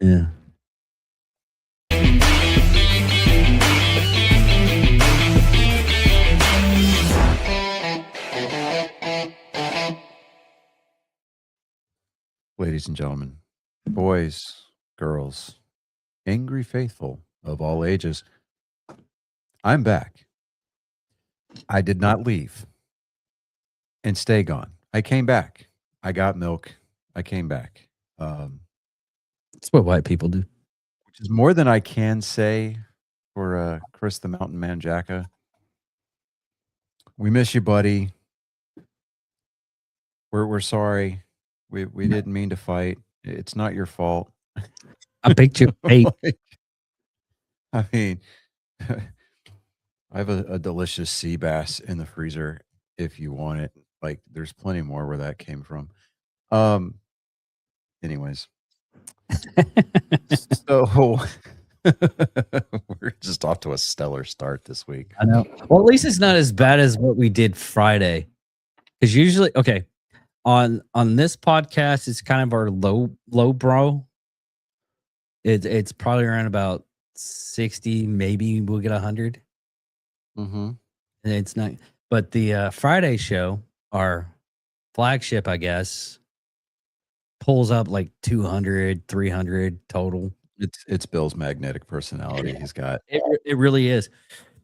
Yeah. Ladies and gentlemen, boys, girls, angry faithful of all ages, I'm back. I did not leave and stay gone. I came back. I got milk. I came back. That's what white people do. Which is more than I can say for Chris the Mountain Man Jacka. We miss you, buddy. We're sorry. We didn't mean to fight. It's not your fault. I baked you 8. I mean, I have a delicious sea bass in the freezer if you want it. Like, there's plenty more where that came from. Anyways. So we're just off to a stellar start this week. I know. Well, at least it's not as bad as what we did Friday. Because usually, okay, on this podcast, it's kind of our low bro. It's probably around about 60, maybe we'll get 100. Mm-hmm. And it's not, but the Friday show, our flagship, I guess, pulls up like 200, 300 total. It's Bill's magnetic personality. He's got it really is.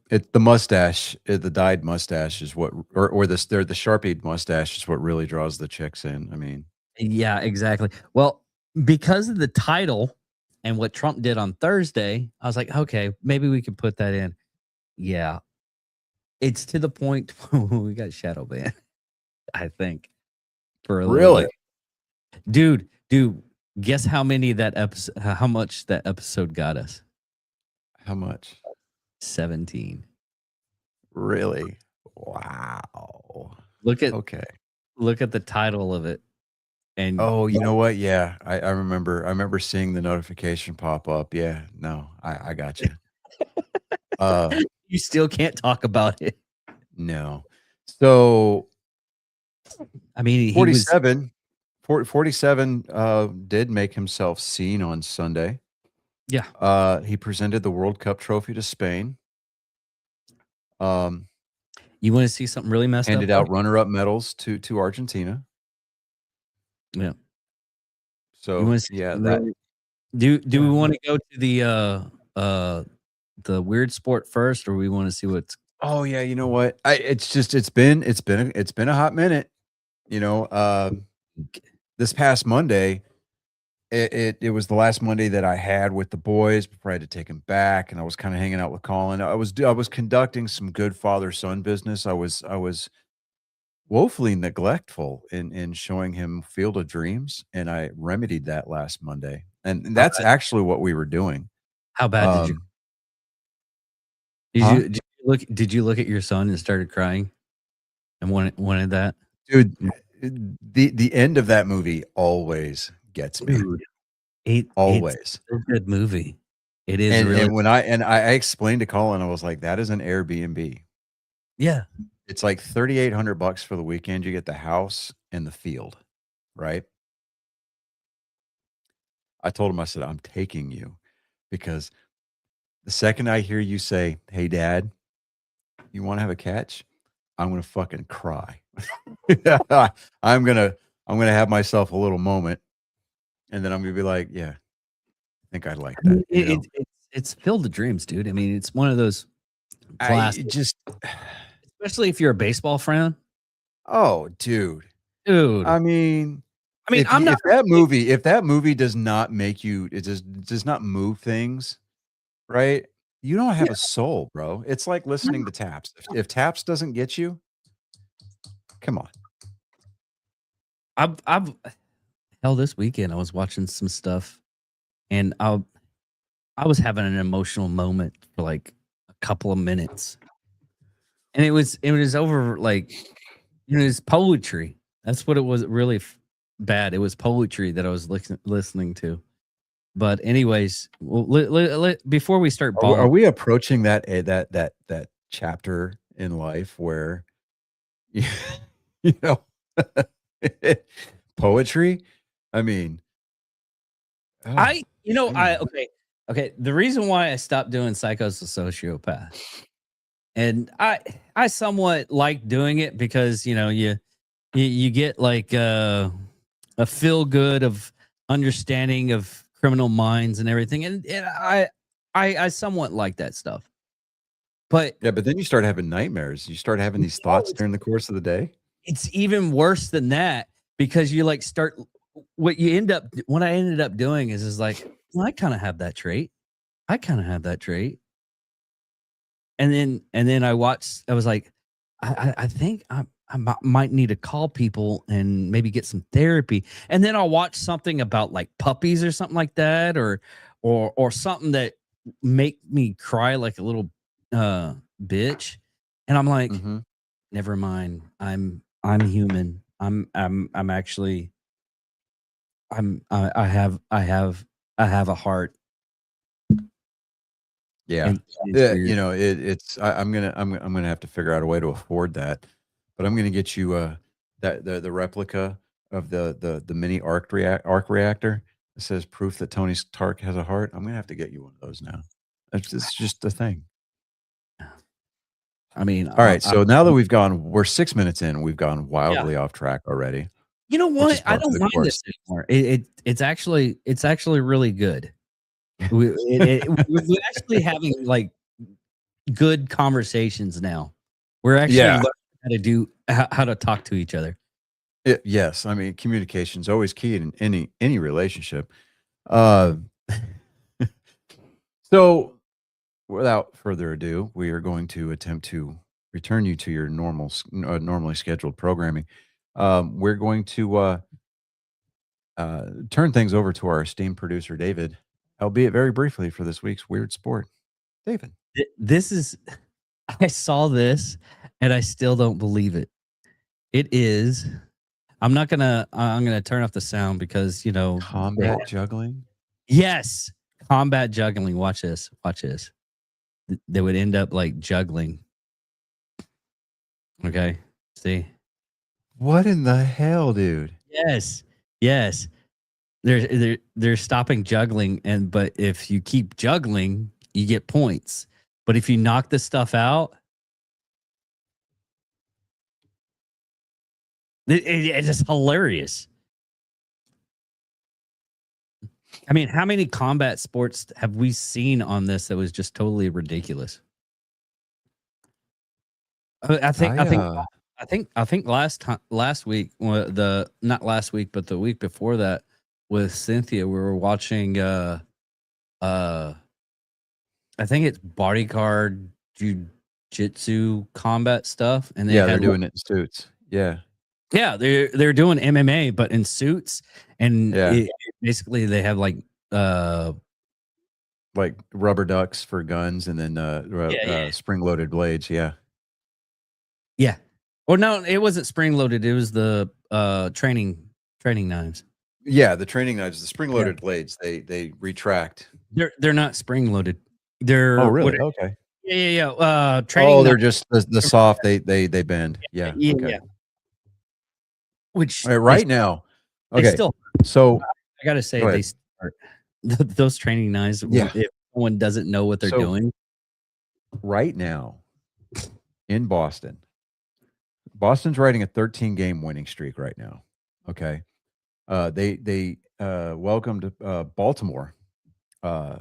The mustache, the dyed mustache is what, or the Sharpie mustache is what really draws the chicks in. I mean, yeah, exactly. Well, because of the title and what Trump did on Thursday, I was like, okay, maybe we could put that in. Yeah, it's to the point where we got shadow banned. I think for a little bit. Dude, guess how many that episode? How much that episode got us? How much? 17. Really? Wow. Look at the title of it. And you know what? Yeah, I remember seeing the notification pop up. Yeah, no, I got you. You still can't talk about it. No. So, I mean, 47 did make himself seen on Sunday. Yeah. He presented the World Cup trophy to Spain. You want to see something really messed handed up? Handed out runner-up medals to Argentina. Yeah. So yeah, that. Do we want to go to the weird sport first, or we want to see what's? Oh yeah, you know what? It's been a hot minute. You know, this past Monday, it was the last Monday that I had with the boys before I had to take them back, and I was kind of hanging out with Colin. I was conducting some good father-son business. I was woefully neglectful in showing him Field of Dreams, and I remedied that last Monday. And that's actually what we were doing. How bad did you? Did you look at your son and started crying and wanted that? Dude, the end of that movie always gets me. Dude, always. It's a good movie. It is and, really. And when I explained to Colin, I was like, that is an Airbnb. Yeah. It's like $3,800 for the weekend. You get the house and the field, right? I told him, I said, I'm taking you because the second I hear you say, hey, Dad, you want to have a catch? I'm going to fucking cry. I'm going to have myself a little moment. And then I'm going to be like, yeah, I think I'd like that. It's Field of Dreams, dude. I mean, it's one of those especially if you're a baseball fan. Oh, dude. I mean, if that movie does not make you, it does not move things, right? You don't have a soul, bro. It's like listening to Taps. If Taps doesn't get you, come on. Hell, this weekend I was watching some stuff, and I was having an emotional moment for like a couple of minutes, and it was over like, you know, it's poetry. That's what it was. Really bad. It was poetry that I was listening to. But anyways, before we start, are we approaching that chapter in life where you know poetry? I mean, You know, okay. The reason why I stopped doing Psycho's a Sociopath, and I somewhat like doing it because you get like a feel good of understanding of criminal minds and everything, and I somewhat like that stuff. But Yeah, but then you start having nightmares. You start having these thoughts during the course of the day. it's even worse than that because you like start what I ended up doing is like, well, I kind of have that trait. I kind of have that trait. And then I was like, I think might need to call people and maybe get some therapy. And then I'll watch something about like puppies or something like that, or something that make me cry like a little bitch. And I'm like, Mhm. never mind. I'm human. I'm actually I have a heart. Yeah. And it's Yeah, weird. it's I'm gonna have to figure out a way to afford that, but I'm gonna get you, that the replica of the mini arc reactor that says proof that Tony Stark has a heart. I'm gonna have to get you one of those now. It's just the thing. I mean, Alright, so now that I'm we're 6 minutes in, we've gone yeah. wildly off track already, You know which is what? I par for don't the mind course. this anymore. It's actually really good. We're actually having like good conversations now. We're actually Yeah. learning how to talk to each other. Yes, I mean, communication's always key in any relationship. Uh, so without further ado, we are going to attempt to return you to your normally scheduled programming. We're going to turn things over to our esteemed producer, David, albeit very briefly for this week's Weird Sport. David. This is I saw this and I still don't believe it. It is I'm gonna turn off the sound because Combat juggling? yes, combat juggling. Watch this. Watch this. They would end up like juggling. Okay. See? What in the hell, dude? Yes. Yes. They're stopping juggling, but if you keep juggling, you get points. But if you knock the stuff out, it's just hilarious. I mean, how many combat sports have we seen on this that was just totally ridiculous? I think I think I I think last week, the not last week, but the week before that, with Cynthia, we were watching. Uh, I think it's bodyguard jujitsu combat stuff, and they yeah, they're had doing it in suits. Yeah. yeah, they're doing MMA, but in suits, and Yeah. basically they have like Like rubber ducks for guns and then, yeah spring-loaded blades, yeah. yeah, or no, it wasn't spring loaded. It was the training knives. Yeah, the training knives, the Yeah, spring-loaded blades, they retract. they're not spring loaded. Oh, They're what? really? Okay. Yeah. Oh, Training they're knives. just the soft, they bend. Yeah, Yeah, okay. yeah. Which Alright, right now they okay, still. so I gotta say go they ahead. start those training knives. Yeah. If someone doesn't know what they're So, doing, right now in Boston's riding a 13-game winning streak right now, okay? They welcomed, Baltimore, uh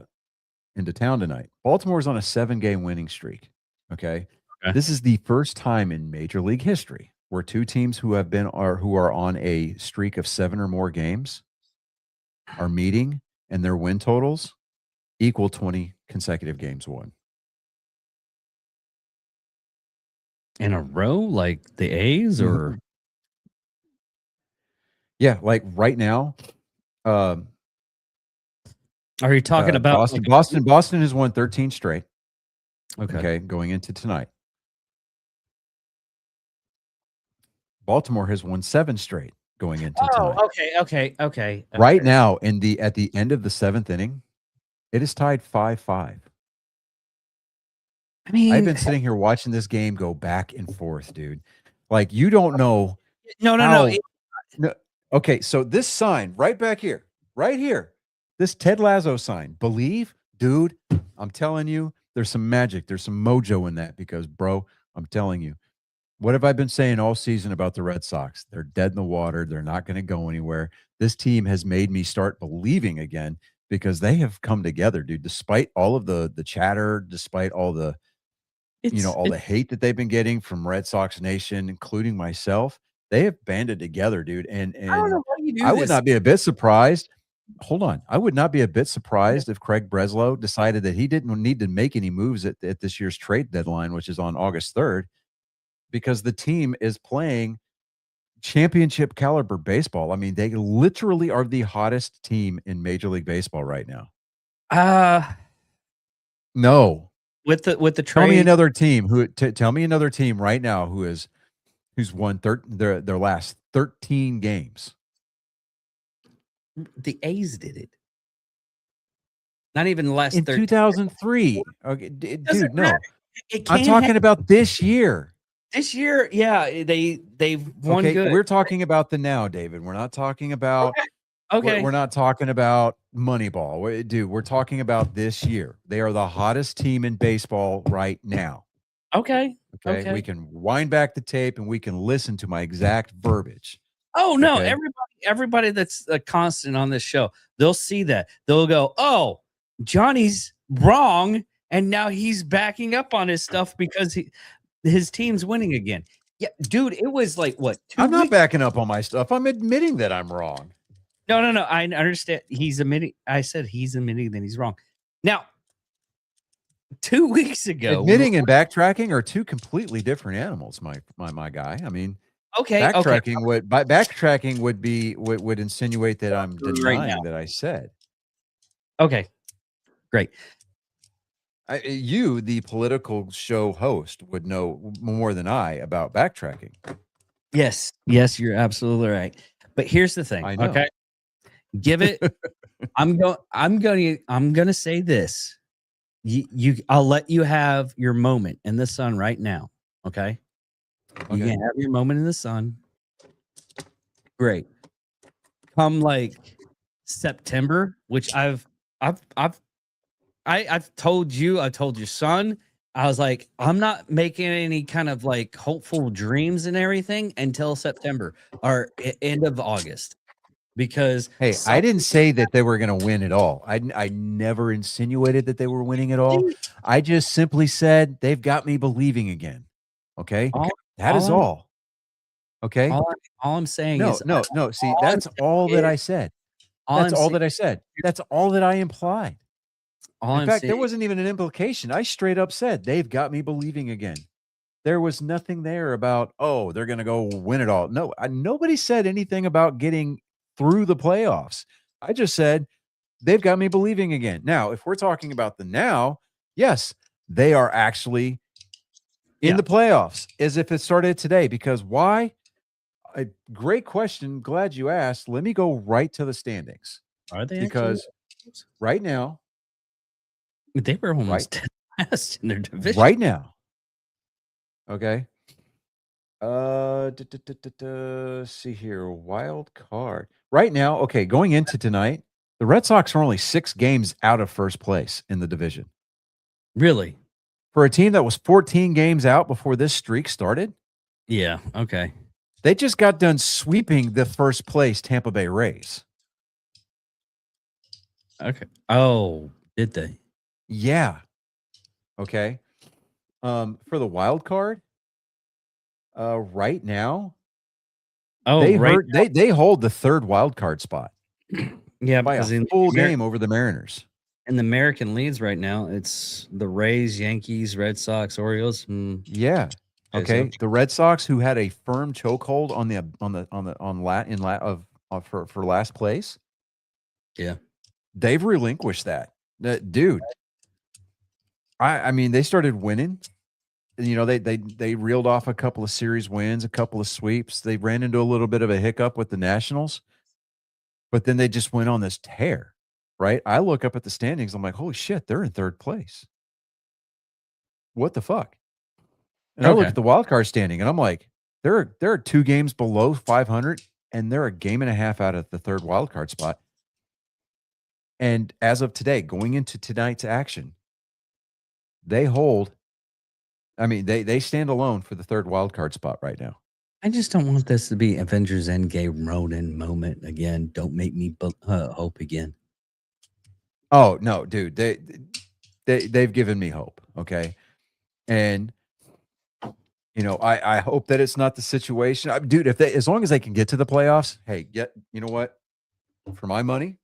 into town tonight. Baltimore's on a 7-game winning streak. Okay. okay. This is the first time in Major League history where two teams who are on a streak of 7 or more games are meeting and their win totals equal 20 consecutive games won. In a row, like the A's, or Mhm. Yeah, like right now, um, are you talking about like Boston has won 13 straight. okay? Okay, going into tonight. Baltimore has won 7 straight going into tonight. Oh, okay. Right now, at the end of the 7th inning, it is tied 5-5. I I've mean, been sitting here watching this game go back and forth, dude. Like, you don't know no. how no okay, so this sign right back here, right here, This Ted Lasso sign, believe, dude. I'm telling you, there's some magic, there's some mojo in that because, bro, I'm telling you, what have I been saying all season about the Red Sox? They're dead in the water. They're not going to go anywhere. This team has made me start believing again because they have come together, dude. Despite all of the chatter, despite all the all the hate that they've been getting from Red Sox Nation, including myself, they have banded together, dude. And I don't know how you do I would this. not be a bit surprised. Hold on. I would not be a bit surprised if Craig Breslow decided that he didn't need to make any moves at this year's trade deadline, which is on August 3rd, because the team is playing championship caliber baseball. I mean, they literally are the hottest team in Major League Baseball right now. No. With the trade. Tell me another team tell me another team right now who's won their last 13 games. The A's did it. Not even the last in 13. 2003. Okay, dude, no. Matter. I'm talking about this year. This year, yeah, they've won good. We're talking about the now, David. We're not talking about okay. We're not talking about Moneyball. Dude, we're talking about this year. They are the hottest team in baseball right now. Okay. We can wind back the tape and we can listen to my exact verbiage. Oh no, everybody that's a constant on this show, they'll see that. They'll go, "Oh, Johnny's wrong," and now he's backing up on his stuff because his team's winning again. Yeah, dude, it was like what? I'm not backing up on my stuff. I'm admitting that I'm wrong. No. I understand. He's admitting. I said he's admitting that he's wrong. Now, 2 weeks ago, admitting and backtracking are two completely different animals, my guy. I mean, backtracking would insinuate that I'm denying that I said. Okay, great. You, the political show host, would know more than I about backtracking. Yes, you're absolutely right. But here's the thing. I know. Okay, give it. I'm gonna say this. I'll let you have your moment in the sun right now. Okay. You can have your moment in the sun. Great. Come like September, which I've told you, I told your son, I was like, I'm not making any kind of like hopeful dreams and everything until September or end of August. Because I didn't say that they were going to win at all. I never insinuated that they were winning at all. I just simply said they've got me believing again. Okay, that is all. Okay, all I'm saying is no. See, that's all that I said. That's all that I said. That's all that I implied. In fact, there wasn't even an implication. I straight up said they've got me believing again. There was nothing there about, oh, they're going to go win it all. No, nobody said anything about getting through the playoffs. I just said they've got me believing again. Now, if we're talking about the now, yes, they are actually in the playoffs as if it started today. Because why? A great question. Glad you asked. Let me go right to the standings. Are they? Because right now, they were almost dead last in their division. Right now. Okay. See here. Wild card. Right now, okay, going into tonight, the Red Sox are only 6 games out of first place in the division. Really? For a team that was 14 games out before this streak started? Yeah, okay. They just got done sweeping the first place Tampa Bay Rays. Okay. Oh, did they? Yeah. Okay. For the wild card, right now, they hold the third wild card spot. Yeah, by a full game over the Mariners. In the American leagues right now, it's the Rays, Yankees, Red Sox, Orioles. Yeah. Okay. The Red Sox, who had a firm chokehold for last place. Yeah. They've relinquished that. Dude. I mean, they started winning. You know, they reeled off a couple of series wins, a couple of sweeps. They ran into a little bit of a hiccup with the Nationals, but then they just went on this tear, right? I look up at the standings. I'm like, holy shit, they're in third place. What the fuck? And I look at the wild card standing, and I'm like, they're 2 games below 500, and they're a game and a half out of the third wild card spot. And as of today, going into tonight's action, they hold. I mean, they stand alone for the third wild card spot right now. I just don't want this to be Avengers Endgame Ronin moment again. Don't make me hope again. Oh no, dude, they've given me hope. Okay, and I hope that it's not the situation, dude. If as long as they can get to the playoffs, hey, you know what? For my money,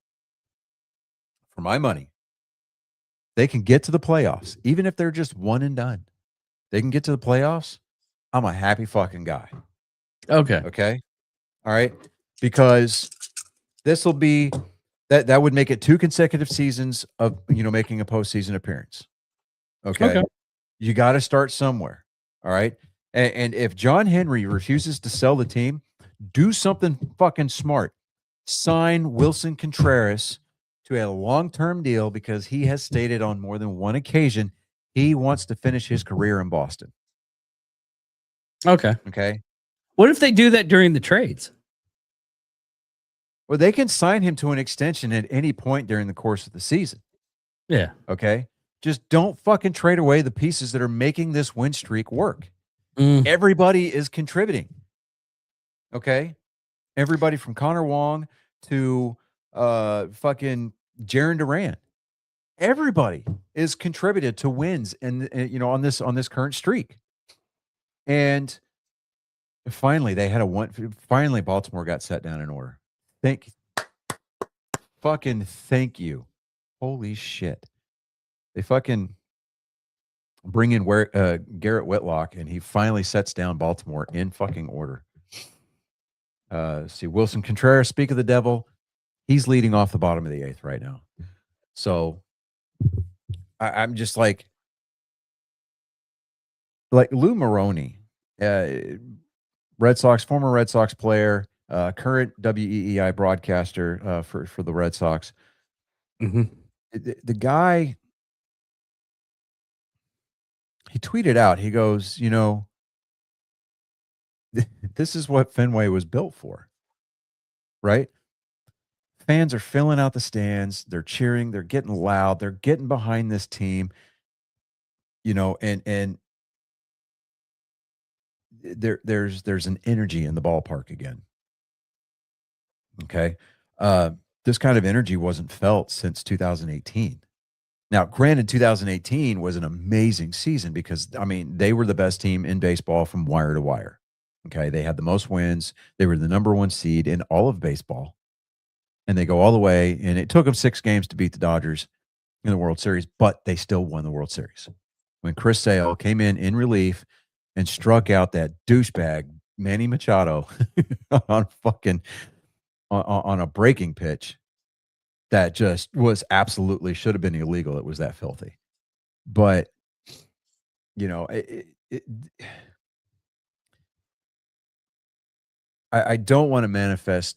they can get to the playoffs, even if they're just one and done. They can get to the playoffs. I'm a happy fucking guy. Okay. Okay. All right. Because this will be that would make it 2 consecutive seasons of making a postseason appearance. Okay. You got to start somewhere. All right. And if John Henry refuses to sell the team, do something fucking smart. Sign Wilson Contreras to a long-term deal, because he has stated on more than one occasion he wants to finish his career in Boston. Okay. Okay. What if they do that during the trades? Well, they can sign him to an extension at any point during the course of the season. Yeah. Okay. Just don't fucking trade away the pieces that are making this win streak work. Mm. Everybody is contributing. Okay. Everybody from Connor Wong to fucking Jaron Duran. Everybody is contributed to wins on this current streak. And finally they had finally Baltimore got set down in order. Thank you. Holy shit. They fucking bring in Garrett Whitlock, and he finally sets down Baltimore in fucking order. See, Wilson Contreras, speak of the devil, he's leading off the bottom of the 8th right now. So I'm just like Lou Maroney, former Red Sox player, current WEEI broadcaster for the Red Sox. Mm-hmm. The guy, he tweeted out, he goes, this is what Fenway was built for, right? Fans are filling out the stands. They're cheering. They're getting loud. They're getting behind this team, and there's an energy in the ballpark again. Okay. This kind of energy wasn't felt since 2018. Now, granted, 2018 was an amazing season because, they were the best team in baseball from wire to wire. Okay. They had the most wins. They were the number 1 seed in all of baseball. And they go all the way. And it took them 6 games to beat the Dodgers in the World Series, but they still won the World Series. When Chris Sale came in relief and struck out that douchebag Manny Machado on a breaking pitch that just was absolutely should have been illegal. It was that filthy. But I don't want to manifest,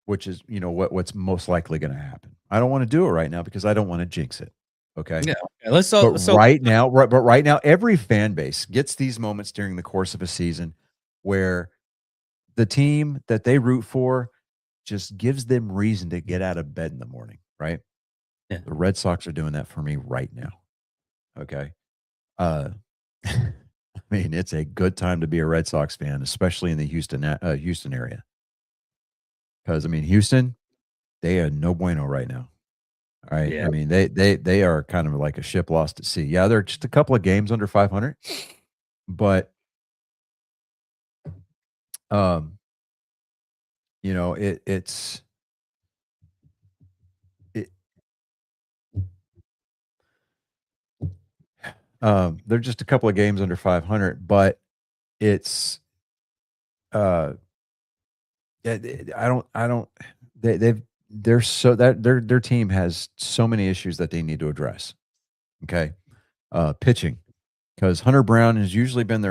which is what's most likely going to happen. I don't want to do it right now because I don't want to jinx it. Okay. Yeah. Right now, every fan base gets these moments during the course of a season where the team that they root for just gives them reason to get out of bed in the morning, right? Yeah. The Red Sox are doing that for me right now. Okay. It's a good time to be a Red Sox fan, especially in the Houston area. Because Houston, they are no bueno right now. All right. Yeah. They are kind of like a ship lost at sea. Yeah, they're just a couple of games under 500, but they're just a couple of games under 500, but it's their team has so many issues that they need to address. Okay. Pitching, because Hunter Brown has usually been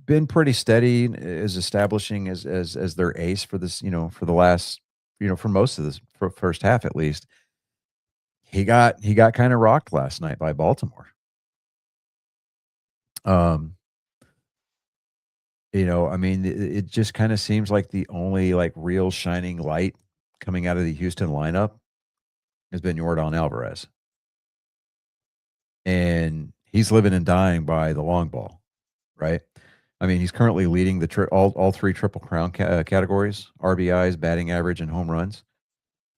been pretty steady, as establishing as their ace for this, for the last, for most of this first half at least. He got kind of rocked last night by Baltimore. It just kind of seems like the only real shining light coming out of the Houston lineup has been Yordan Alvarez. And he's living and dying by the long ball, right? I mean, he's currently leading the all three Triple Crown categories: RBIs, batting average, and home runs.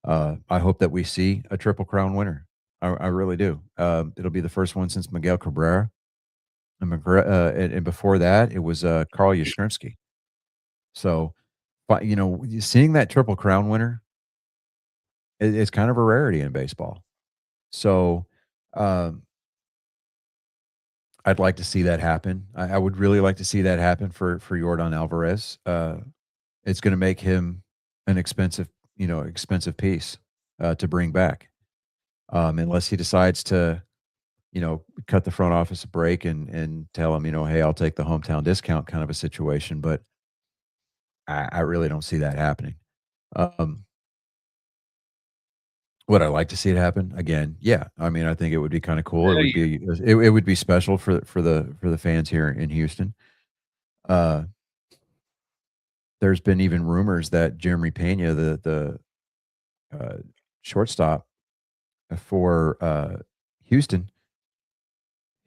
I hope that we see a Triple Crown winner. I really do. It'll be the first one since Miguel Cabrera, and before that, it was Carl Yastrzemski. So, but seeing that Triple Crown winner is kind of a rarity in baseball. So, um, I'd like to see that happen. I would really like to see that happen for Yordan Alvarez. It's going to make him an expensive piece to bring back, unless he decides to, cut the front office a break and tell him, hey, I'll take the hometown discount kind of a situation. But I really don't see that happening. Would I like to see it happen again? Yeah, I mean, I think it would be kind of cool. It would be special for the fans here in Houston. There's been even rumors that Jeremy Pena, the shortstop for Houston,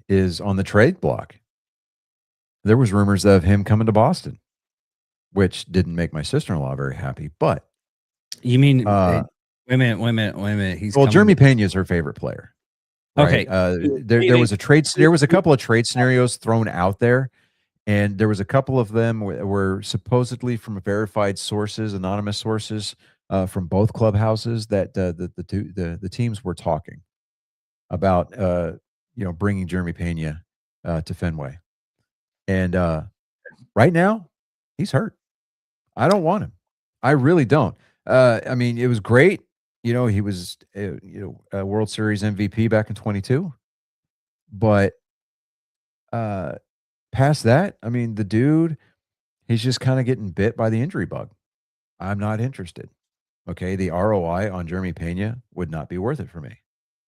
is on the trade block. There was rumors of him coming to Boston, which didn't make my sister-in-law very happy. But you mean wait a minute. Jeremy Pena is her favorite player. Right? Okay. There was a couple of trade scenarios thrown out there, and there was a couple of them were supposedly from verified sources, anonymous sources from both clubhouses that the teams were talking about bringing Jeremy Pena to Fenway. And right now, he's hurt. I don't want him. I really don't. I mean, it was great. He was a World Series MVP back in 22. But past that, I mean, the dude, he's just kind of getting bit by the injury bug. I'm not interested. Okay, the ROI on Jeremy Pena would not be worth it for me.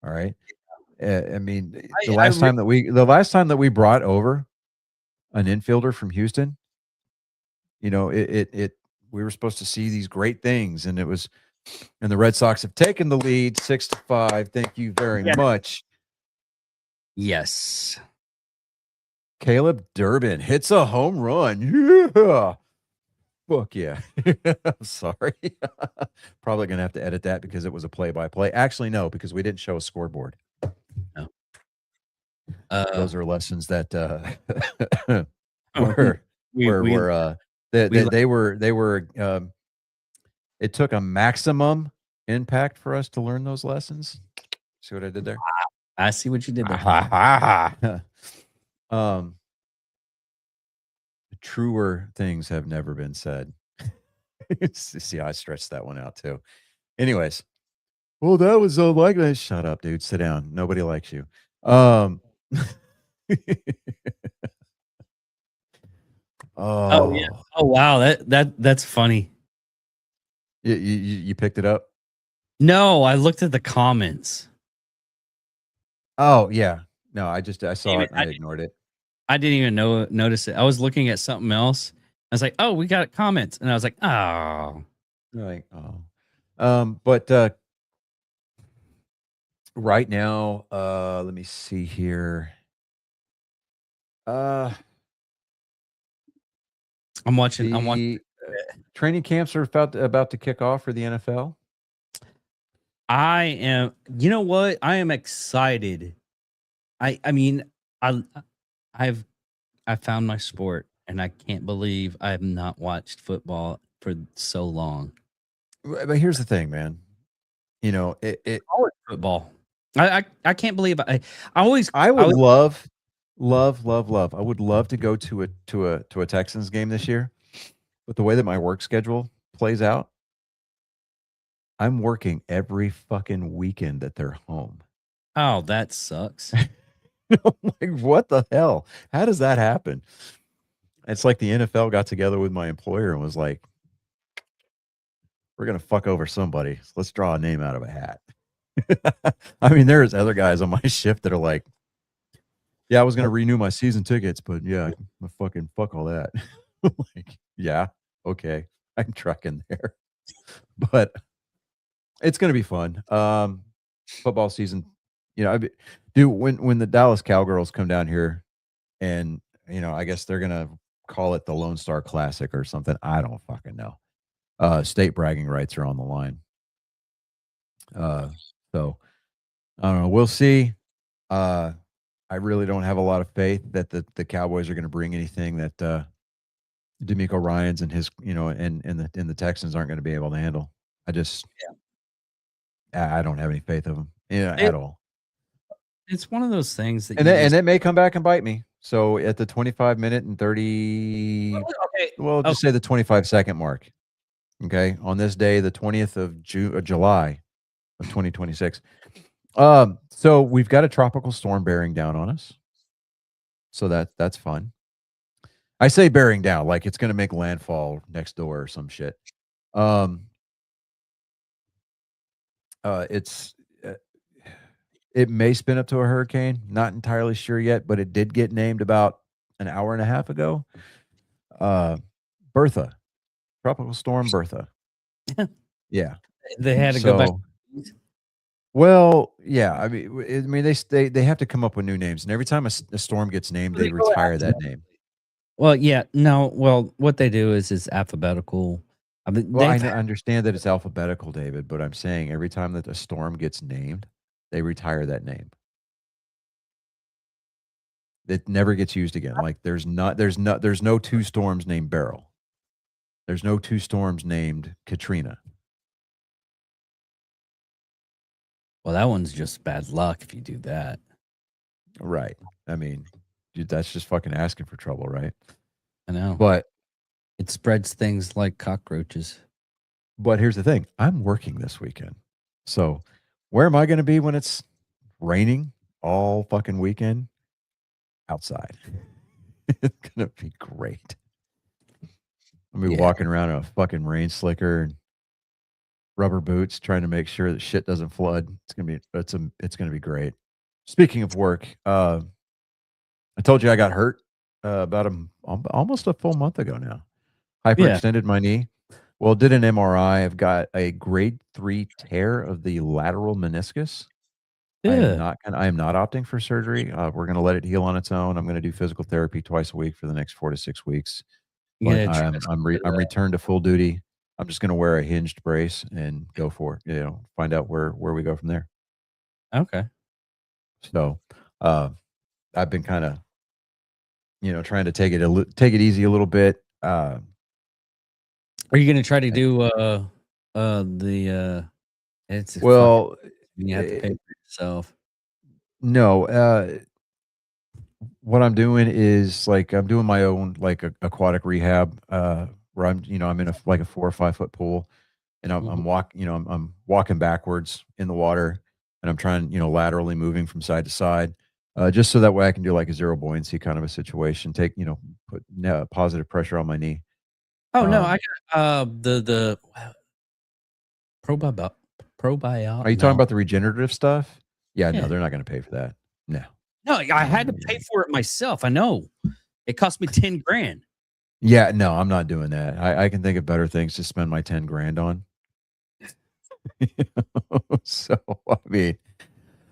All right. I mean, the last time that we brought over an infielder from Houston, we were supposed to see these great things, and the Red Sox have taken the lead 6-5. Thank you very much. Yes. Caleb Durbin hits a home run. Yeah. Fuck yeah. I'm sorry. Probably going to have to edit that because it was a play-by-play. Actually, no, because we didn't show a scoreboard. No. Those are lessons that it took a maximum impact for us to learn those lessons. See what I did there? I see what you did there. Truer things have never been said. See, I stretched that one out too. Anyways, well, that was so like that. Shut up, dude. Sit down. Nobody likes you. Oh yeah. Oh wow. That's funny. You picked it up? No, I looked at the comments. Oh yeah. No, I saw it and I ignored it. I didn't even notice it. I was looking at something else. I was like, oh, we got comments. And I was like, oh. Like, oh. But right now, let me see here. I'm watching. Training camps are about to kick off for the NFL. I am. You know what? I am excited. I mean, I found my sport, and I can't believe I have not watched football for so long. But here's the thing, man. College football. I can't believe I would love. I would love to go to a Texans game this year, but the way that my work schedule plays out, I'm working every fucking weekend that they're home. Oh, that sucks. Like, what the hell? How does that happen? It's like the NFL got together with my employer and was like, we're going to fuck over somebody. So let's draw a name out of a hat. I mean, there's other guys on my shift that are like, yeah, I was going to renew my season tickets, but yeah, fucking fuck all that. Like, yeah, okay. I'm trucking there. But it's going to be fun. football season, dude, when the Dallas Cowgirls come down here and, I guess they're going to call it the Lone Star Classic or something. I don't fucking know. State bragging rights are on the line. So I don't know. We'll see. I really don't have a lot of faith that the Cowboys are going to bring anything that D'Amico Ryans and his, and the Texans aren't going to be able to handle. I don't have any faith of them, at all. It's one of those things that, and it may come back and bite me. So at the 25-minute and 30, just say the 25-second mark. Okay, on this day, the 20th of July of 2026. So we've got a tropical storm bearing down on us. So that's fun. I say bearing down like it's going to make landfall next door or some shit. It may spin up to a hurricane. Not entirely sure yet, but it did get named about an hour and a half ago. Bertha, tropical storm Bertha. Yeah, they had to go back. Well, yeah. I mean, they have to come up with new names, and every time a storm gets named, they retire that name. Well, yeah, no. Well, what they do is alphabetical. I mean, I understand that it's alphabetical, David, but I'm saying every time that a storm gets named, they retire that name. It never gets used again. Like there's no two storms named Beryl. There's no two storms named Katrina. Well, that one's just bad luck if you do that. Right. I mean, dude, that's just fucking asking for trouble, right? I know. But it spreads things like cockroaches. But here's the thing. I'm working this weekend. So where am I going to be when it's raining all fucking weekend? Outside. It's going to be great. I'll be walking around in a fucking rain slicker and rubber boots trying to make sure that shit doesn't flood. It's going to be great. Speaking of work, I told you I got hurt about almost a full month ago now. Hyperextended my knee. Well, did an MRI. I've got a grade 3 tear of the lateral meniscus. Yeah. I am not opting for surgery. We're going to let it heal on its own. I'm going to do physical therapy twice a week for the next 4 to 6 weeks. But I'm returned to full duty. I'm just going to wear a hinged brace and go for it. Find out where we go from there. Okay. So, I've been kind of, trying to take it easy a little bit. Are you going to try to do you have to pay for yourself? No. What I'm doing is I'm doing my own aquatic rehab. Where I'm in a 4 or 5 foot pool, and I'm walking backwards in the water, and I'm trying laterally moving from side to side, just so that way I can do a zero buoyancy kind of a situation. Put positive pressure on my knee. Oh no, I got the probiotic. Are you talking about the regenerative stuff? Yeah, no, they're not going to pay for that. No, I had to pay for it myself. I know it cost me $10,000. Yeah, no, I'm not doing that. I can think of better things to spend my $10,000 on. So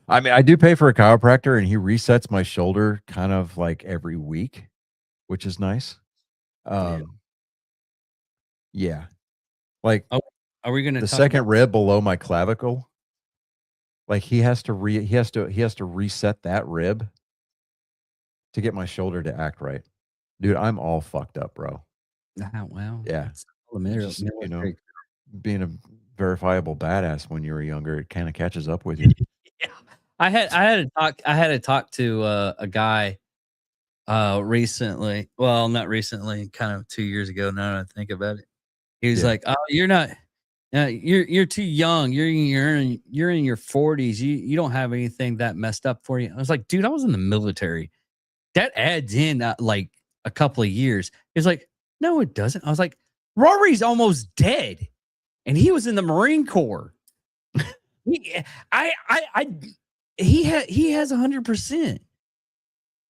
I do pay for a chiropractor, and he resets my shoulder kind of every week, which is nice. Yeah. Are we gonna the second rib below my clavicle? He has to reset that rib to get my shoulder to act right. Dude, I'm all fucked up, bro. Wow. Yeah. Just, being a verifiable badass when you were younger, it kind of catches up with you. Yeah. I had to talk to a guy recently. Well, not recently, kind of 2 years ago now that I think about it. He was like, "Oh, you're not you're too young. You're in your 40s. You don't have anything that messed up for you." I was like, "Dude, I was in the military. That adds in a couple of years." He's like, "No, it doesn't." I was like, "Rory's almost dead, and he was in the Marine Corps. He has 100%.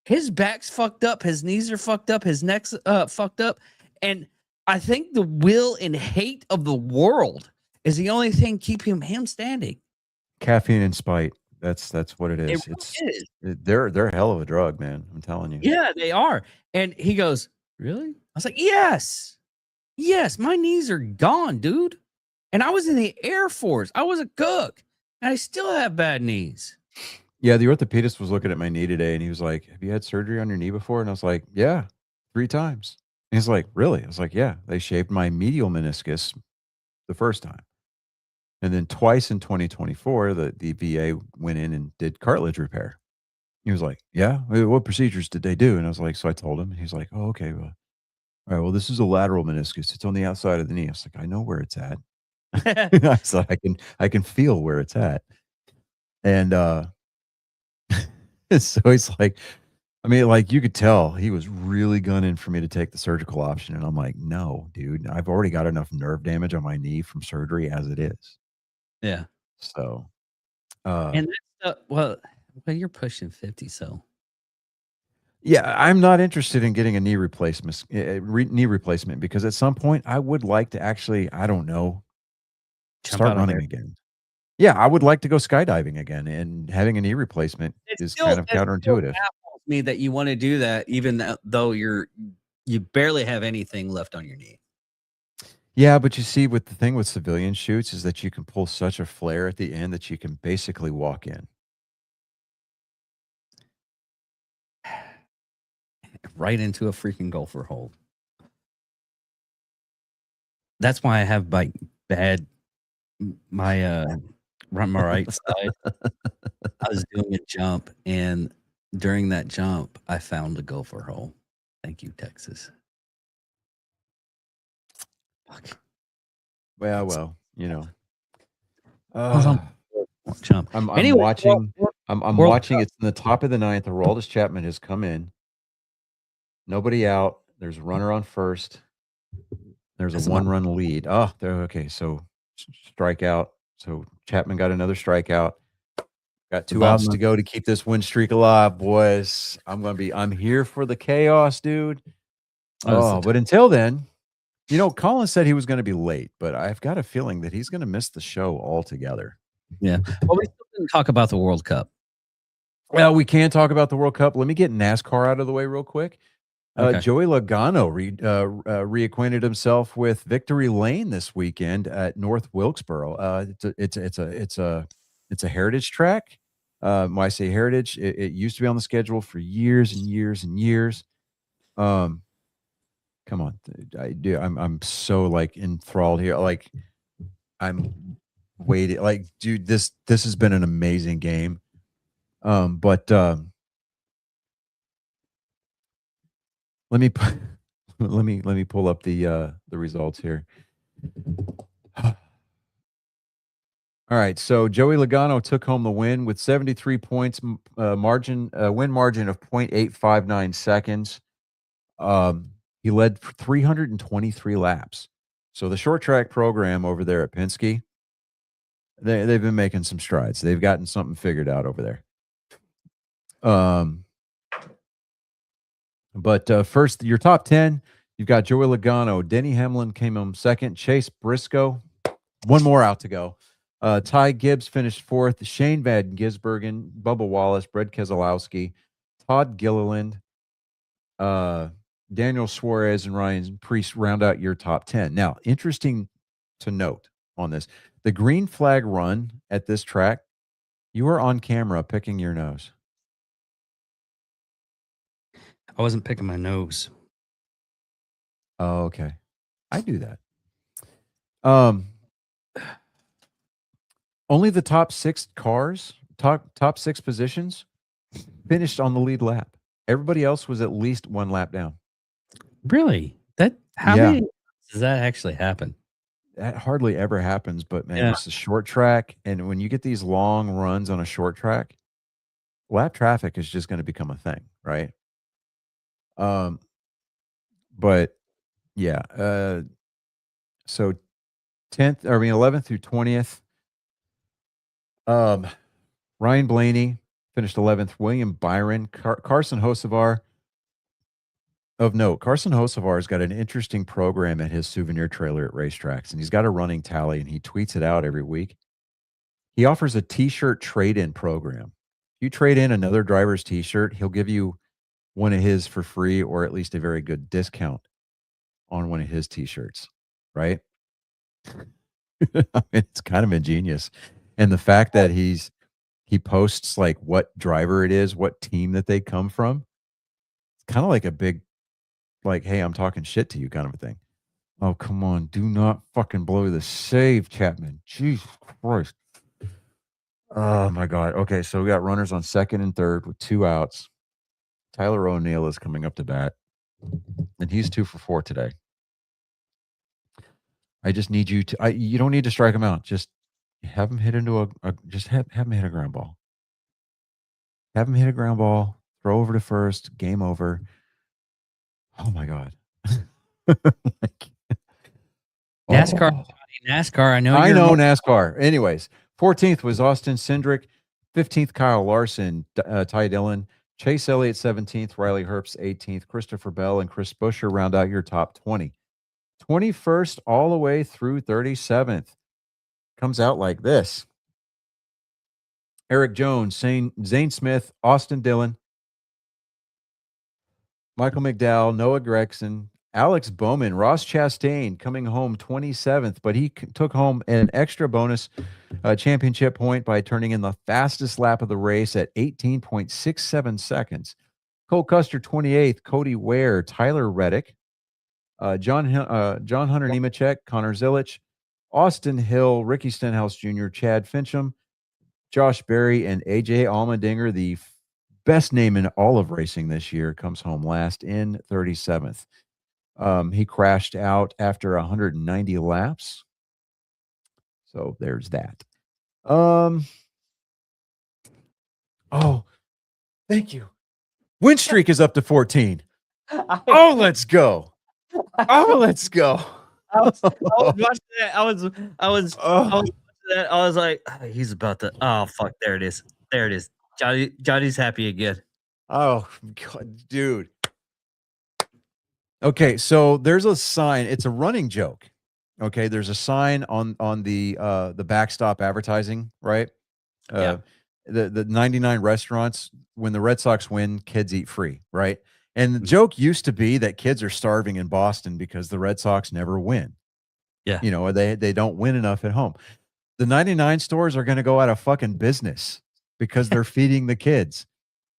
His back's fucked up. His knees are fucked up. His neck's fucked up, and I think the will and hate of the world is the only thing keeping him standing." Caffeine and spite. That's what it It is. really is. They're a hell of a drug, man. I'm telling you. Yeah, they are. And he goes, "Really?" I was like, "Yes. Yes, my knees are gone, dude. And I was in the Air Force. I was a cook, and I still have bad knees." Yeah, the orthopedist was looking at my knee today, and he was like, "Have you had surgery on your knee before?" And I was like, "Yeah, 3 times." And he's like, "Really?" I was like, "Yeah, they shaved my medial meniscus the first time, and then twice in 2024, the VA went in and did cartilage repair." He was like, "Yeah? What procedures did they do?" And I was like, so I told him, and he's like, "Oh, okay, well, all right, well, this is a lateral meniscus. It's on the outside of the knee." I was like, "I know where it's at." I said, I can feel where it's at." And, so he's like, I mean, like, you could tell he was really gunning for me to take the surgical option, and I'm like, "No, dude, I've already got enough nerve damage on my knee from surgery as it is." Yeah. So, uh, And that's well, you're pushing 50, so yeah, I'm not interested in getting a knee replacement because at some point I would like to actually, I don't know, jump start out of running there. again. Yeah, I would like to go skydiving again, and having a knee replacement is kind of It still counterintuitive. baffles me that you wanna do that even though you barely have anything left on your knee. Yeah, but you see, with the thing with civilian shoots is that you can pull such a flare at the end that you can basically walk in. Right into a freaking gopher hole. That's why I have, like, bad my, my right side. I was doing a jump, and during that jump, I found a gopher hole. Thank you, Texas. Fuck. Well, I was on uh, jump. I'm Anyway, watching I'm World watching, Cup. it's in the top of the ninth, Aroldis Chapman has come in, nobody out, there's a runner on first, there's a That's about one-run lead. Oh, there, okay, so strikeout, so Chapman got another strikeout, got the 2 outs bottom to of go to keep this win streak alive, boys. I'm here for the chaos, dude. oh, it's the Oh, but until then, Colin said he was gonna be late, but I've got a feeling that he's gonna miss the show altogether. yeah. Well, we still didn't talk about the World Cup. Well, we can talk about the World Cup. Let me get NASCAR out of the way real quick. Okay. Joey Logano reacquainted himself with Victory Lane this weekend at North Wilkesboro. It's a heritage track. When I say heritage, it used to be on the schedule for years and years and years. Um, Come on, I'm so like enthralled here. Like, I'm waiting. Like, dude, this has been an amazing game. But let me pu- let me pull up the results here. All right, so Joey Logano took home the win with 73 points, win margin of 0.859 seconds. He led for 323 laps. So the short track program over there at Penske, they've been making some strides. They've gotten something figured out over there. But first, your top 10, you've got Joey Logano. Denny Hamlin came home second. Chase Briscoe, one more out to go. Ty Gibbs finished fourth. Shane Van Gisbergen, Bubba Wallace, Brett Keselowski, Todd Gilliland, Daniel Suarez, and Ryan Preece round out your top 10. Now, interesting to note on this, the green flag run at this track, you were on camera picking your nose. I wasn't picking my nose. Oh, okay. I do that. Um, Only the top 6 cars, top 6 positions finished on the lead lap. Everybody else was at least 1 lap down. Really? How Yeah, many does that actually happen? that hardly ever happens, but man, Yeah. it's a short track, and when you get these long runs on a short track, lap traffic is just gonna become a thing, right? Um, but yeah, so 11th through 20th, um, Ryan Blaney finished 11th, William Byron, Carson Hocevar. Of note, Carson Hocevar's got an interesting program at his souvenir trailer at racetracks, and he's got a running tally, and he tweets it out every week. He offers a T-shirt trade-in program. If you trade in another driver's T-shirt, he'll give you one of his for free, or at least a very good discount on one of his T-shirts, right? I mean, it's kind of ingenious. And the fact that he posts like what driver it is, what team that they come from, it's kind of like a big, like, hey, I'm talking shit to you kind of a thing. Oh, come on. Do not fucking blow the save, Chapman. Jesus Christ. Oh my God. Okay, so we got runners on second and third with 2 outs. Tyler O'Neill is coming up to bat, and he's 2 for 4 today. I just need you to. You don't need to strike him out. Just have him hit into just have him hit a ground ball. Have him hit a ground ball. Throw over to first. Game over. Oh my God. NASCAR. NASCAR. I know. I know NASCAR. Anyways, 14th was Austin Cindric. 15th, Kyle Larson, Ty Dillon. Chase Elliott, 17th. Riley Herbst, 18th. Christopher Bell and Chris Buescher round out your top 20. 21st all the way through 37th. Comes out like this. Eric Jones, Zane Smith, Austin Dillon, Michael McDowell, Noah Gregson, Alex Bowman, Ross Chastain coming home 27th, but he took home an extra bonus championship point by turning in the fastest lap of the race at 18.67 seconds. Cole Custer, 28th, Cody Ware, Tyler Reddick, John Hunter Nemechek, Connor Zilich, Austin Hill, Ricky Stenhouse Jr., Chad Fincham, Josh Berry, and AJ Allmendinger, the best name in all of racing this year, comes home last in 37th. He crashed out after 190 laps. So there's that. Oh, thank you. Win streak is up to 14. Oh, let's go. Oh, let's go. I was watching that. I was like, he's about to. Oh fuck! There it is. There it is. Johnny's happy again. Oh, God, dude. Okay, so there's a sign. It's a running joke. Okay, there's a sign on the backstop advertising, right? Yeah. The 99 restaurants, when the Red Sox win, kids eat free, right? And the joke used to be that kids are starving in Boston because the Red Sox never win. Yeah. You know, they don't win enough at home. The 99 stores are going to go out of fucking business because they're feeding the kids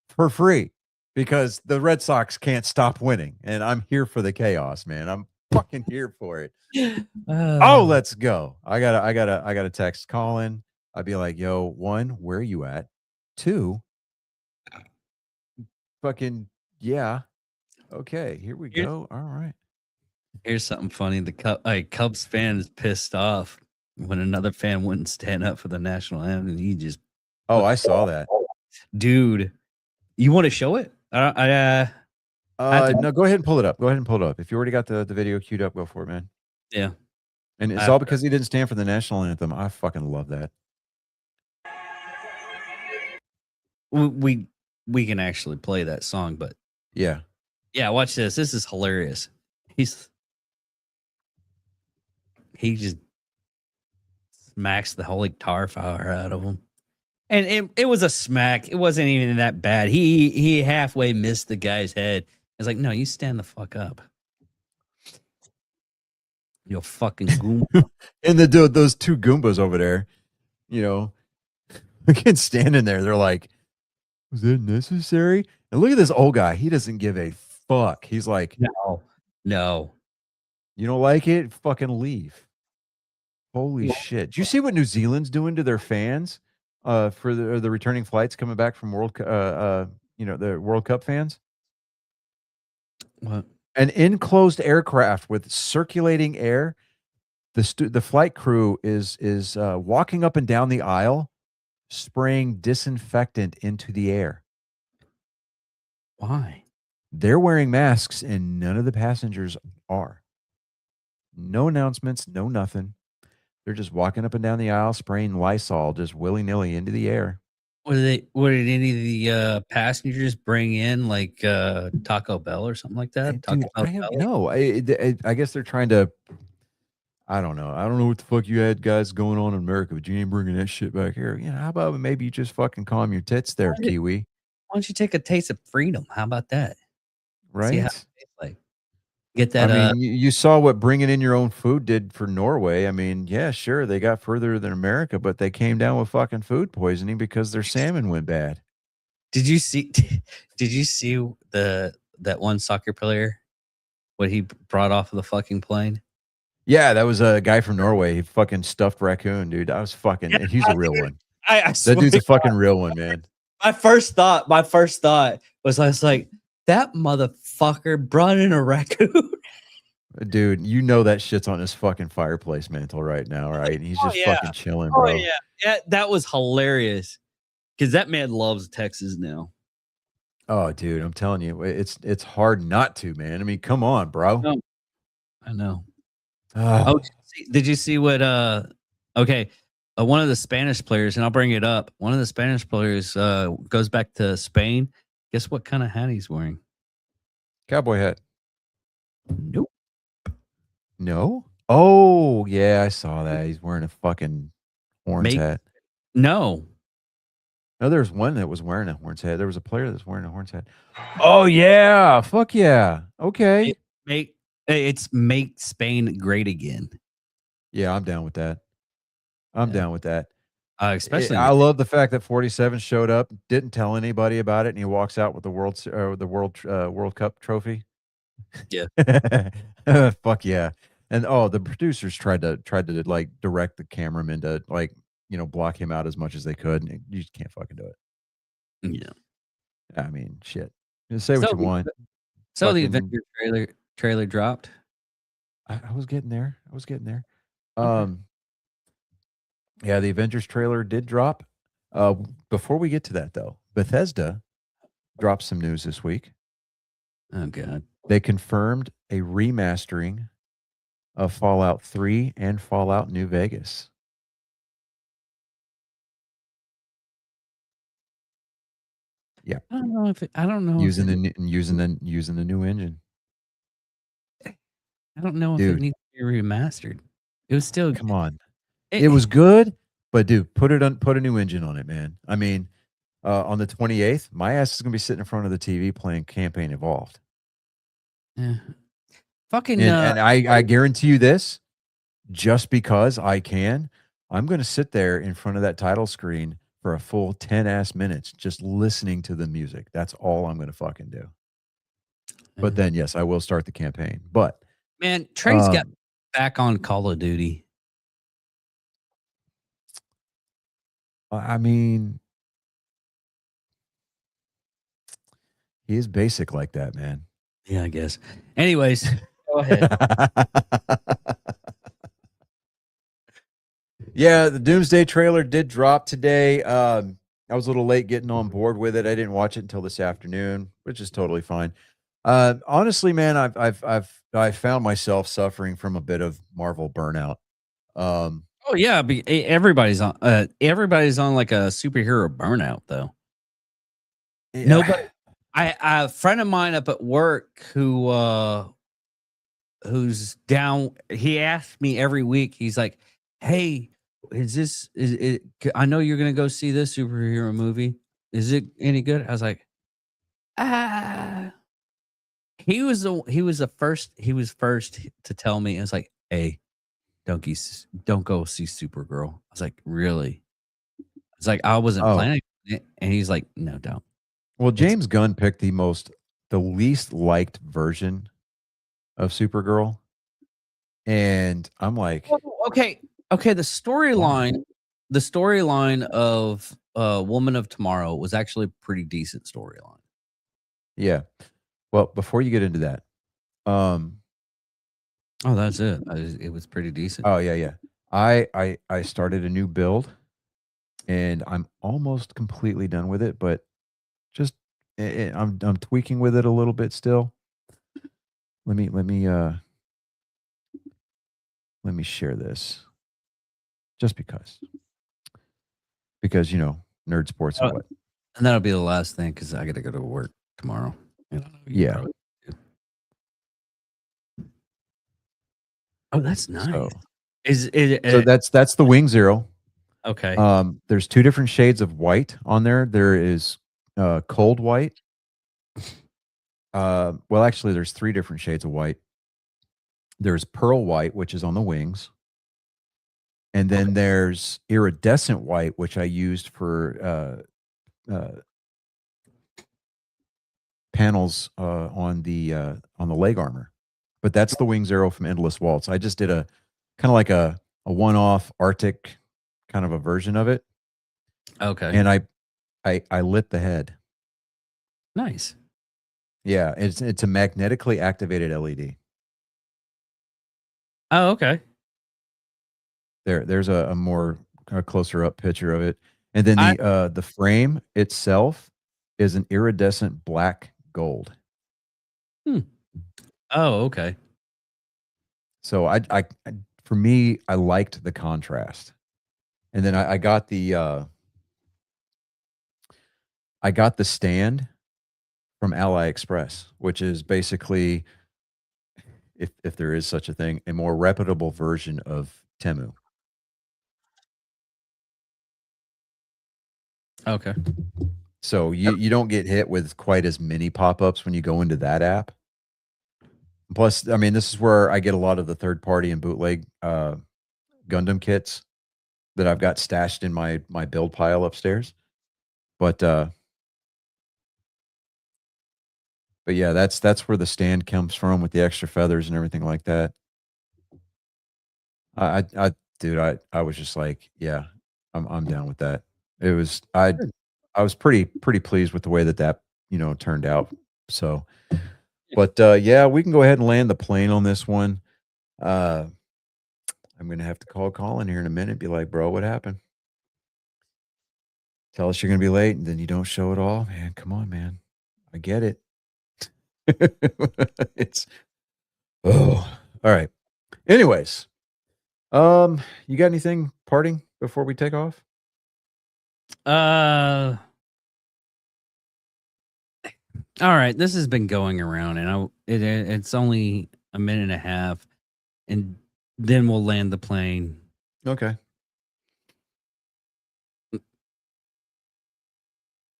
for free because the Red Sox can't stop winning. And I'm here for the chaos, man. I'm fucking here for it. Oh, let's go. I gotta text Colin. I'd be like, yo, 1, where are you at? 2, fucking yeah. Okay, here we go. All right. Here's something funny. The Cubs fan is pissed off when another fan wouldn't stand up for the national anthem. And he just, oh, I saw that. Dude, you want to show it? No, go ahead and pull it up. Go ahead and pull it up. If you already got the video queued up, go for it, man. Yeah. And it's all because he didn't stand for the national anthem. I fucking love that. We can actually play that song, but yeah, watch this. This is hilarious. He just smacks the holy tar fire out of him. And it was a smack. It wasn't even that bad. He halfway missed the guy's head. It's like, no, you stand the fuck up. You fucking Goomba. And those 2 Goombas over there, you know, again standing there, they're like, was it necessary? And look at this old guy. He doesn't give a fuck. He's like, no. You don't like it? Fucking leave. Holy shit. Do you see what New Zealand's doing to their fans for the returning flights coming back from the World Cup fans? What? An enclosed aircraft with circulating air. The flight crew is walking up and down the aisle, spraying disinfectant into the air. Why? They're wearing masks and none of the passengers are. No announcements, no nothing. They're just walking up and down the aisle, spraying Lysol just willy-nilly into the air. What did any of the passengers bring in, like Taco Bell or something like that? Dude, I guess they're trying to. I don't know. I don't know what the fuck you had guys going on in America, but you ain't bringing that shit back here. You know, how about maybe you just fucking calm your tits there, Kiwi, Why don't you take a taste of freedom? How about that? See how it right? tastes like. Get I that, mean, you saw what bringing in your own food did for Norway. I mean, yeah, sure, they got further than America, but they came down with fucking food poisoning because their salmon went bad. did you see did you see that one soccer player, what he brought off of the fucking plane? Yeah, that was a guy from Norway. He fucking stuffed raccoon, dude. That was fucking, Yeah, and he's a real one. I That swear dude's to a fucking real one, man. my first thought was I was like, that motherfucker brought in a raccoon. Dude, you know that shit's on his fucking fireplace mantle right now, right? And he's Oh just yeah. fucking chilling, Oh bro. yeah. Yeah, that was hilarious. Because that man loves Texas now. Oh, dude, I'm telling you, it's hard not to, man. I mean, come on, bro. No, I know. Ah, Oh, did you see what okay. One of the Spanish players, and I'll bring it up. One of the Spanish players goes back to Spain. Guess what kind of hat he's wearing? cowboy hat. Nope. No? Oh, yeah, I saw that. He's wearing a fucking horns Make hat. no. No, there's one that was wearing a horns hat. There was a player that's wearing a horns hat. Oh yeah, fuck yeah. Okay. It's make Spain great again. Yeah, I'm down with that. I'm Yeah. down with that. Especially in I the, love the fact that 47 showed up, didn't tell anybody about it, and he walks out with the World Cup trophy. Yeah. Fuck yeah. And the producers tried to like direct the cameraman to like, block him out as much as they could, and you just can't fucking do it. yeah. I mean, shit. Just say what So you want. so the Fucking Avenger trailer dropped. I was getting there. I was getting there. Okay. Yeah, the Avengers trailer did drop. Uh, Before we get to that though, Bethesda dropped some news this week. Oh god. They confirmed a remastering of Fallout 3 and Fallout New Vegas. I don't know if Using it the using the new engine. I don't know if it Dude, needs to be remastered. It was still come on. it, It was good, but dude, put a new engine on it, man. I mean, on the 28th, my ass is going to be sitting in front of the TV playing Campaign Evolved. yeah. Fucking And I guarantee you this, just because I can, I'm going to sit there in front of that title screen for a full 10 ass minutes just listening to the music. That's all I'm going to fucking do. But then, yes, I will start the campaign. But man, Trey's got back on Call of Duty. I mean, he is basic like that, man. Yeah, I guess. Anyways, go ahead. Yeah, the Doomsday trailer did drop today. I was a little late getting on board with it. I didn't watch it until this afternoon, which is totally fine. Honestly, man, I've found myself suffering from a bit of Marvel burnout. Oh yeah, everybody's on like a superhero burnout though. Nobody. A friend of mine up at work who's down. He asked me every week. He's like, "Hey, is it? I know you're gonna go see this superhero movie. Is it any good?" I was like, "Ah." He was first to tell me. I was like, "Hey, don't go see Supergirl." I was like, "Really?" It's like I wasn't planning on it, and he's like, "No, don't." Well, James Gunn picked the least liked version of Supergirl, and I'm like, okay. The storyline of Woman of Tomorrow was actually a pretty decent storyline. yeah. Well, before you get into that, Oh, that's it. It was pretty decent. oh yeah. I started a new build, and I'm almost completely done with it, but just I'm tweaking with it a little bit still. Let me share this, just because nerd sports and what. And that'll be the last thing because I got to go to work tomorrow. Yeah. Oh, that's nice. So, Is it? So that's the Wing Zero. Okay. There's 2 different shades of white on there. There is cold white. Well, actually, there's 3 different shades of white. There's pearl white, which is on the wings, and then there's iridescent white, which I used for panels on the leg armor. But that's the Wing Zero from Endless Waltz. I just did a kind of like a one-off Arctic kind of a version of it, Okay. and I lit the head. Nice. Yeah, it's a magnetically activated LED. Oh, okay. There's a more closer up picture of it, and then the frame itself is an iridescent black gold. Oh, okay. So I for me, I liked the contrast, and then I got the stand from Ally Express, which is basically, if there is such a thing, a more reputable version of Temu. Okay. So you don't get hit with quite as many pop-ups when you go into that app. Plus, I mean, this is where I get a lot of the third party and bootleg Gundam kits that I've got stashed in my build pile upstairs. But yeah, that's where the stand comes from with the extra feathers and everything like that. Dude, I was just like, yeah, I'm down with that. It was I was pretty pleased with the way that turned out. So, but yeah, we can go ahead and land the plane on this one. I'm gonna have to call Colin here in a minute. Be like, bro, what happened? Tell us you're gonna be late, and then you don't show at all, man. Come on, man. I get it. It's all right. Anyways, you got anything parting before we take off? All right. This has been going around, and it's only a minute and a half, and then we'll land the plane. Okay.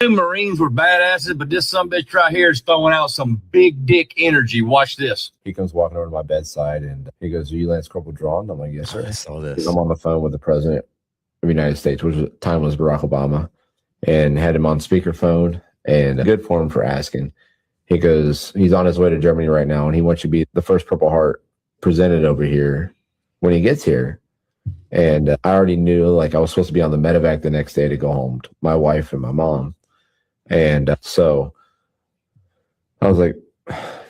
Two Marines were badasses, but this sumbitch right here is throwing out some big dick energy. Watch this. He comes walking over to my bedside and he goes, "Are you Lance Corporal Drawn?" I'm like, "Yes, sir." I saw this. I'm on the phone with the president of the United States, which at the time was Barack Obama, and had him on speakerphone, and good for him for asking. He goes, he's on his way to Germany right now, and he wants you to be the first Purple Heart presented over here when he gets here. And I already knew, like, I was supposed to be on the medevac the next day to go home to my wife and my mom. And so I was like,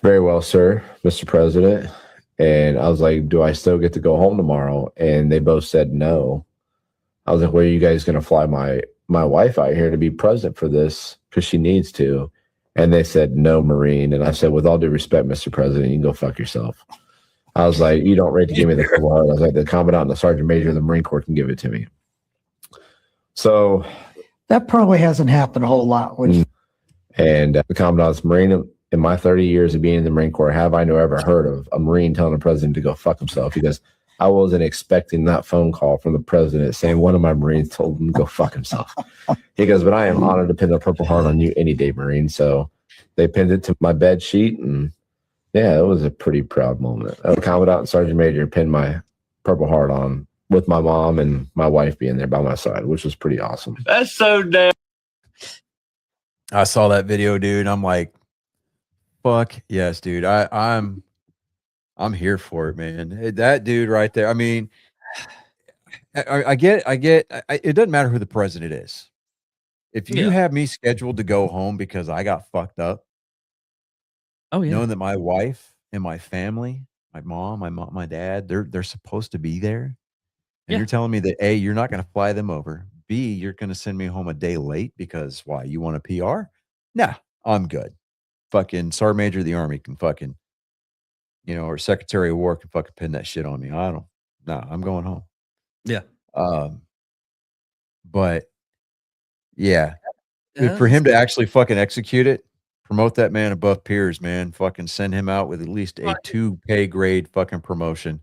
"Very well, sir, Mr. President." And I was like, "Do I still get to go home tomorrow?" And they both said no. I was like, "Where are you guys going to fly my wife out here to be present for this? Because she needs to." And they said, "No, Marine." And I said, "With all due respect, Mr. President, you can go fuck yourself." I was like, "You don't rate to give me the Purple Heart." I was like, "The Commandant and the Sergeant Major of the Marine Corps can give it to me." So that probably hasn't happened a whole lot. And the Commandant's Marine, in my 30 years of being in the Marine Corps, have I ever heard of a Marine telling the president to go fuck himself? He goes, "I wasn't expecting that phone call from the president saying one of my Marines told him to go fuck himself." He goes, "But I am honored to pin the Purple Heart on you any day, Marine." So they pinned it to my bed sheet, and yeah, it was a pretty proud moment. The Commandant and Sergeant Major pinned my Purple Heart on with my mom and my wife being there by my side, which was pretty awesome. That's so damn. I saw that video, dude. I'm like, fuck yes, dude. I'm here for it, man. That dude right there. I mean, I get. It doesn't matter who the president is. If you have me scheduled to go home because I got fucked up, knowing that my wife and my family, my mom, my dad, they're supposed to be there, and you're telling me that A, you're not going to fly them over. B, you're going to send me home a day late because why? You want a PR? Nah, I'm good. Fucking Sergeant Major of the Army can fucking, or Secretary of War can fucking pin that shit on me. I'm going home. Yeah. But yeah, for him to actually fucking execute it, promote that man above peers, man. Fucking send him out with at least a 2 pay grade fucking promotion.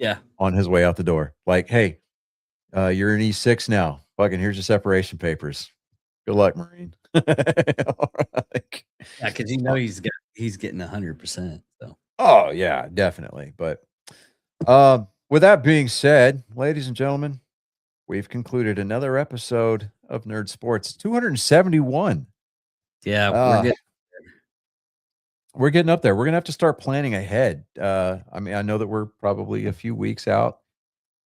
Yeah. on his way out the door. Like, hey, you're in E6 now. Fucking here's your separation papers. Good luck, Marine. Like, Yeah, because he's getting 100%. So oh yeah, definitely. But with that being said, ladies and gentlemen, we've concluded another episode of Nerd Sports 271. yeah, We're getting up there. We're gonna have to start planning ahead. I mean, I know that we're probably a few weeks out,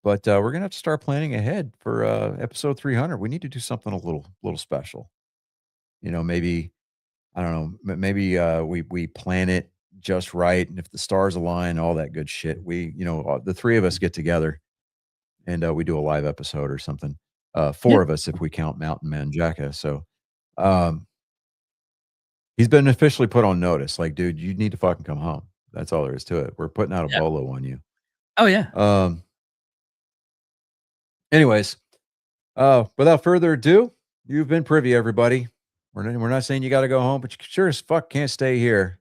but we're gonna have to start planning ahead for episode 300. We need to do something a little special. You know, maybe I don't know. Maybe we plan it just right, and if the stars align, all that good shit. The three of us get together and we do a live episode or something. Four of us if we count Mountain Man Jacka. So, he's been officially put on notice. Like, dude, you need to fucking come home. That's all there is to it. We're putting out a bolo on you. Oh yeah. Anyways, without further ado, you've been privy, everybody. We're not saying you got to go home, but you sure as fuck can't stay here.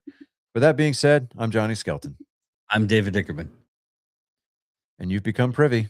With that being said, I'm Johnny Skelton. I'm David Dickerman. And you've become privy